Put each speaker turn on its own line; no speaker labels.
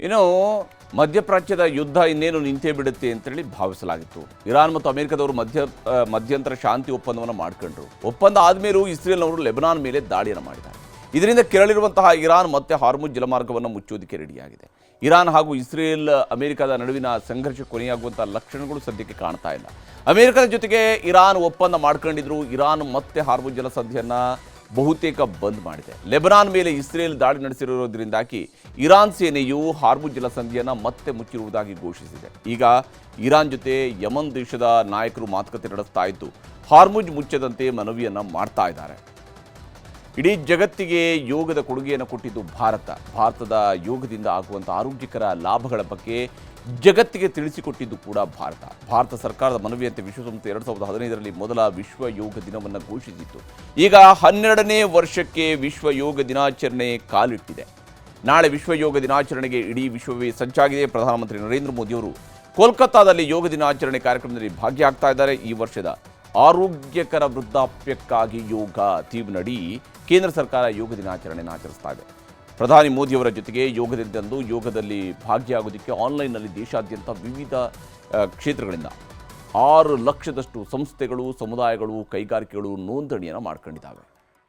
ಇನ್ನು ಮಧ್ಯಪ್ರಾಚ್ಯದ ಯುದ್ಧ ಇನ್ನೇನು ನಿಂತೇ ಬಿಡುತ್ತೆ ಅಂತೇಳಿ ಭಾವಿಸಲಾಗಿತ್ತು. ಇರಾನ್ ಮತ್ತು ಅಮೆರಿಕದವರು ಮಧ್ಯಂತರ ಶಾಂತಿ ಒಪ್ಪಂದವನ್ನು ಮಾಡ್ಕೊಂಡ್ರು. ಒಪ್ಪಂದ ಆದಮೇಲೂ ಇಸ್ರೇಲ್ನವರು ಲೆಬನಾನ್ ಮೇಲೆ ದಾಳಿಯನ್ನು ಮಾಡಿದ್ದಾರೆ. ಇದರಿಂದ ಕೆರಳಿರುವಂತಹ ಇರಾನ್ ಮತ್ತೆ ಹಾರ್ಮುಜ್ ಜಲಮಾರ್ಗವನ್ನು ಮುಚ್ಚೋದಕ್ಕೆ ರೆಡಿಯಾಗಿದೆ. ಇರಾನ್ ಹಾಗೂ ಇಸ್ರೇಲ್ ಅಮೆರಿಕದ ನಡುವಿನ ಸಂಘರ್ಷ ಕೊನೆಯಾಗುವಂಥ ಲಕ್ಷಣಗಳು ಸದ್ಯಕ್ಕೆ ಕಾಣ್ತಾ ಇಲ್ಲ. ಅಮೆರಿಕದ ಜೊತೆಗೆ ಇರಾನ್ ಒಪ್ಪಂದ ಮಾಡ್ಕೊಂಡಿದ್ರು. ಇರಾನ್ ಮತ್ತೆ ಹಾರ್ಮುಜ್ ಜಲಸಂಧಿಯನ್ನು ಬಹುತೇಕ ಬಂದ್ ಮಾಡಿದೆ. ಲೆಬನಾನ್ ಮೇಲೆ ಇಸ್ರೇಲ್ ದಾಳಿ ನಡೆಸಿರುವುದರಿಂದಾಗಿ ಇರಾನ್ ಸೇನೆಯು ಹಾರ್ಮುಜ್ ಜಲಸಂಧಿಯನ್ನು ಮತ್ತೆ ಮುಚ್ಚಿರುವುದಾಗಿ ಘೋಷಿಸಿದೆ. ಈಗ ಇರಾನ್ ಜೊತೆ ಯಮನ್ ದೇಶದ ನಾಯಕರು ಮಾತುಕತೆ ನಡೆಸ್ತಾ ಇದ್ದು ಹಾರ್ಮುಜ್ ಮುಚ್ಚದಂತೆ ಮನವಿಯನ್ನು ಮಾಡ್ತಾ ಇದ್ದಾರೆ. ಇಡೀ ಜಗತ್ತಿಗೆ ಯೋಗದ ಕೊಡುಗೆಯನ್ನು ಕೊಟ್ಟಿದ್ದು ಭಾರತದ ಯೋಗದಿಂದ ಆಗುವಂಥ ಆರೋಗ್ಯಕರ ಲಾಭಗಳ ಬಗ್ಗೆ ಜಗತ್ತಿಗೆ ತಿಳಿಸಿಕೊಟ್ಟಿದ್ದು ಕೂಡ ಭಾರತ ಸರ್ಕಾರದ ಮನವಿಯಂತೆ ವಿಶ್ವಸಂಸ್ಥೆ 2015ರಲ್ಲಿ ಮೊದಲ ವಿಶ್ವ ಯೋಗ ದಿನವನ್ನು ಘೋಷಿಸಿತ್ತು. ಈಗ 12ನೇ ವರ್ಷಕ್ಕೆ ವಿಶ್ವ ಯೋಗ ದಿನಾಚರಣೆ ಕಾಲಿಟ್ಟಿದೆ. ನಾಳೆ ವಿಶ್ವ ಯೋಗ ದಿನಾಚರಣೆಗೆ ಇಡೀ ವಿಶ್ವವೇ ಸಜ್ಜಾಗಿದೆ. ಪ್ರಧಾನಮಂತ್ರಿ ನರೇಂದ್ರ ಮೋದಿಯವರು ಕೋಲ್ಕತ್ತಾದಲ್ಲಿ ಯೋಗ ದಿನಾಚರಣೆ ಕಾರ್ಯಕ್ರಮದಲ್ಲಿ ಭಾಗಿಯಾಗ್ತಾ ಇದ್ದಾರೆ. ಈ ವರ್ಷದ ಆರೋಗ್ಯಕರ ವೃದ್ಧಾಪ್ಯಕ್ಕಾಗಿ ಯೋಗ ಥೀಮ್ನಡಿ ಕೇಂದ್ರ ಸರ್ಕಾರ ಯೋಗ ದಿನಾಚರಣೆಯನ್ನು ಆಚರಿಸ್ತಾ ಇದೆ. ಪ್ರಧಾನಿ ಮೋದಿಯವರ ಜೊತೆಗೆ ಯೋಗದಲ್ಲಿ ಭಾಗಿಯಾಗೋದಕ್ಕೆ ಆನ್ಲೈನ್ನಲ್ಲಿ ದೇಶಾದ್ಯಂತ ವಿವಿಧ ಕ್ಷೇತ್ರಗಳಿಂದ 6 ಲಕ್ಷದಷ್ಟು ಸಂಸ್ಥೆಗಳು, ಸಮುದಾಯಗಳು, ಕೈಗಾರಿಕೆಗಳು ನೋಂದಣಿಯನ್ನು ಮಾಡ್ಕೊಂಡಿದ್ದಾವೆ.